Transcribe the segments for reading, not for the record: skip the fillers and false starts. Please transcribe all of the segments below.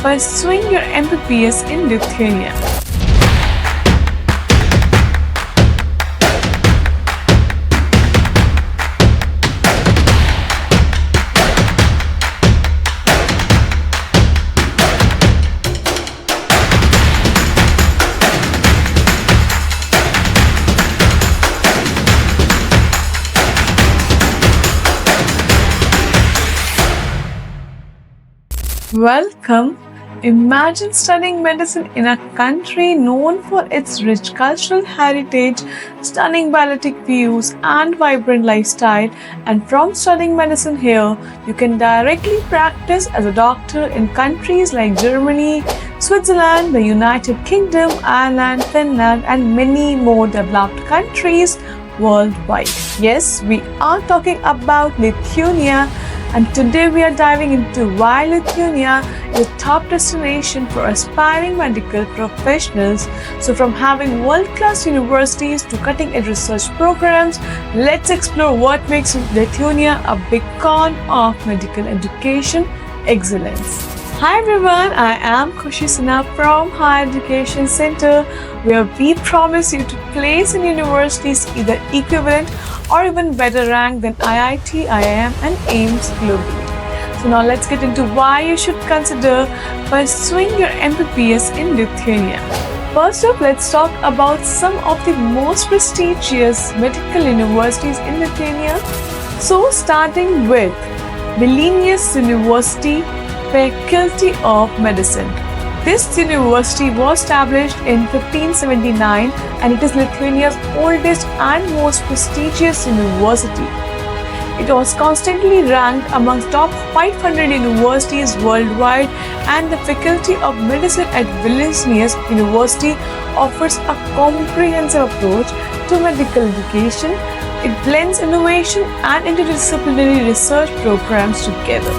pursuing your MBBS in Lithuania. Welcome. Imagine studying medicine in a country known for its rich cultural heritage, stunning balletic views, and vibrant lifestyle. And from studying medicine here, you can directly practice as a doctor in countries like Germany, Switzerland, the United Kingdom, Ireland, Finland, and many more developed countries worldwide. Yes, we are talking about Lithuania, and today we are diving into why Lithuania is a top destination for aspiring medical professionals. So, from having world-class universities to cutting-edge research programs, let's explore what makes Lithuania a beacon of medical education excellence. Hi everyone, I am Khushi Sinha from Higher Education Center, where we promise you to place in universities either equivalent or even better ranked than IIT, IIM and AIIMS globally. So now let's get into why you should consider pursuing your MBBS in Lithuania. First up, let's talk about some of the most prestigious medical universities in Lithuania. So starting with Vilnius University, Faculty of Medicine. This university was established in 1579 and it is Lithuania's oldest and most prestigious university. It was constantly ranked amongst top 500 universities worldwide, and the Faculty of Medicine at Vilnius University offers a comprehensive approach to medical education. It blends innovation and interdisciplinary research programs together.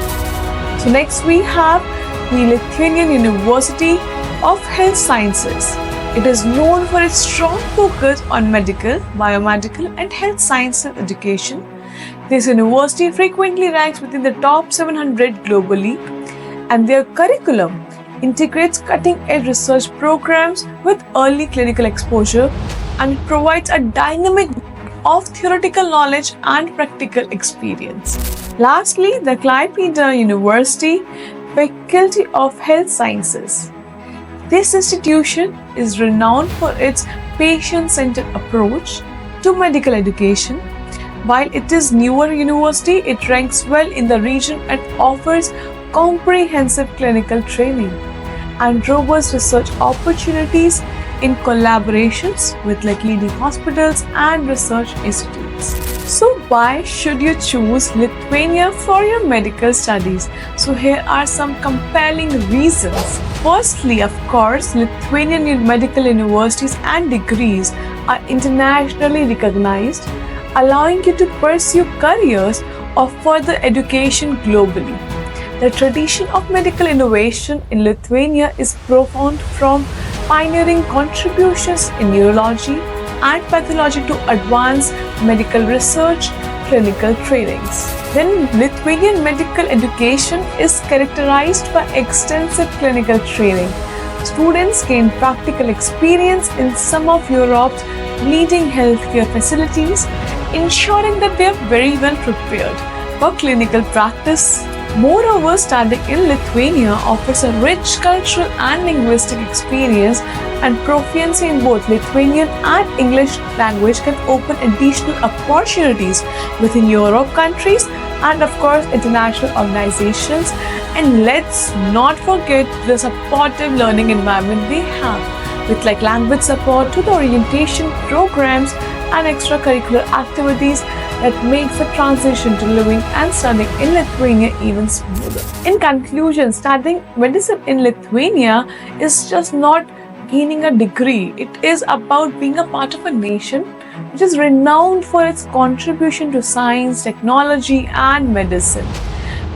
So next we have the Lithuanian University of Health Sciences. It is known for its strong focus on medical, biomedical and health sciences education. This university frequently ranks within the top 700 globally, and their curriculum integrates cutting-edge research programs with early clinical exposure, and it provides a dynamic of theoretical knowledge and practical experience. Lastly, the Klaipėda University Faculty of Health Sciences. This institution is renowned for its patient-centered approach to medical education. While it is newer university, it ranks well in the region and offers comprehensive clinical training and robust research opportunities in collaborations with leading hospitals and research institutes. So why should you choose Lithuania for your medical studies? So here are some compelling reasons. Firstly, of course, Lithuanian medical universities and degrees are internationally recognized, allowing you to pursue careers of further education globally. The tradition of medical innovation in Lithuania is profound, from pioneering contributions in neurology and pathology to advanced medical research, clinical trainings. Then Lithuanian medical education is characterized by extensive clinical training. Students gain practical experience in some of Europe's leading healthcare facilities, ensuring that they are very well prepared for clinical practice. Moreover, studying in Lithuania offers a rich cultural and linguistic experience, and proficiency in both Lithuanian and English language can open additional opportunities within Europe countries and of course international organizations. And let's not forget the supportive learning environment they have, with language support to the orientation programs and extracurricular activities that makes the transition to living and studying in Lithuania even smoother. In conclusion, studying medicine in Lithuania is just not gaining a degree. It is about being a part of a nation which is renowned for its contribution to science, technology and medicine.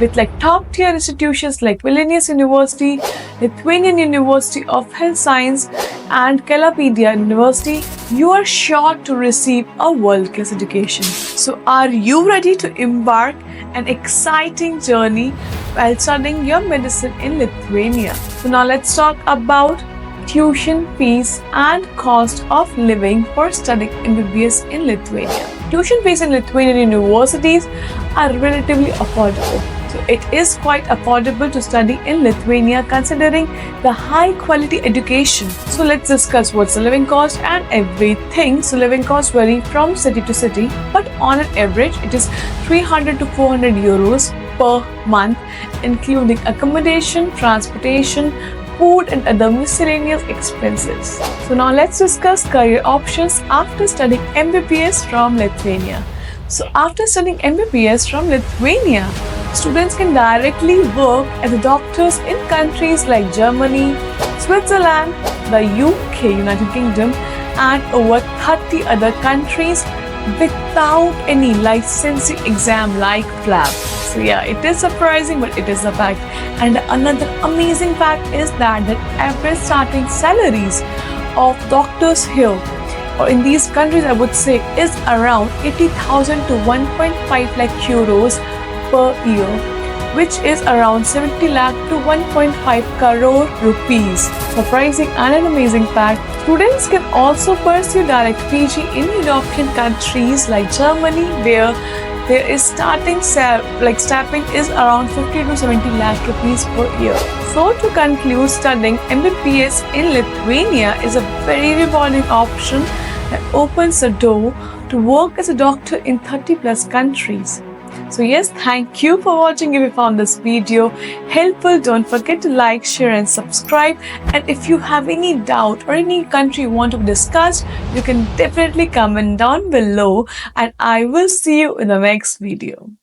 with like top tier institutions like Vilnius University, Lithuanian University of Health Science, and Kalapedia University, you are sure to receive a world-class education. So are you ready to embark an exciting journey while studying your medicine in Lithuania? So now let's talk about tuition fees and cost of living for studying MBBS in Lithuania. Tuition fees in Lithuanian universities are relatively affordable. So it is quite affordable to study in Lithuania considering the high quality education. So let's discuss what's the living cost and everything. So living costs vary from city to city, but on an average it is 300 to 400 euros per month, including accommodation, transportation, food and other miscellaneous expenses. So now let's discuss career options after studying MBBS from Lithuania. So after studying MBBS from Lithuania, students can directly work as doctors in countries like Germany, Switzerland, the UK, United Kingdom, and over 30 other countries without any licensing exam like FLAB. So yeah, it is surprising, but it is a fact. And another amazing fact is that the average starting salaries of doctors here or in these countries, I would say, is around 80,000 to 1.5 lakh euros per year, which is around 70 lakh to 1.5 crore rupees. Surprising and an amazing fact. Students can also pursue direct PG in European countries like Germany, where there is starting staffing is around 50 to 70 lakh rupees per year. So to conclude, studying MBBS in Lithuania is a very rewarding option that opens the door to work as a doctor in 30 plus countries. So yes, thank you for watching. If you found this video helpful, don't forget to like, share and subscribe. And if you have any doubt or any country you want to discuss, you can definitely comment down below and I will see you in the next video.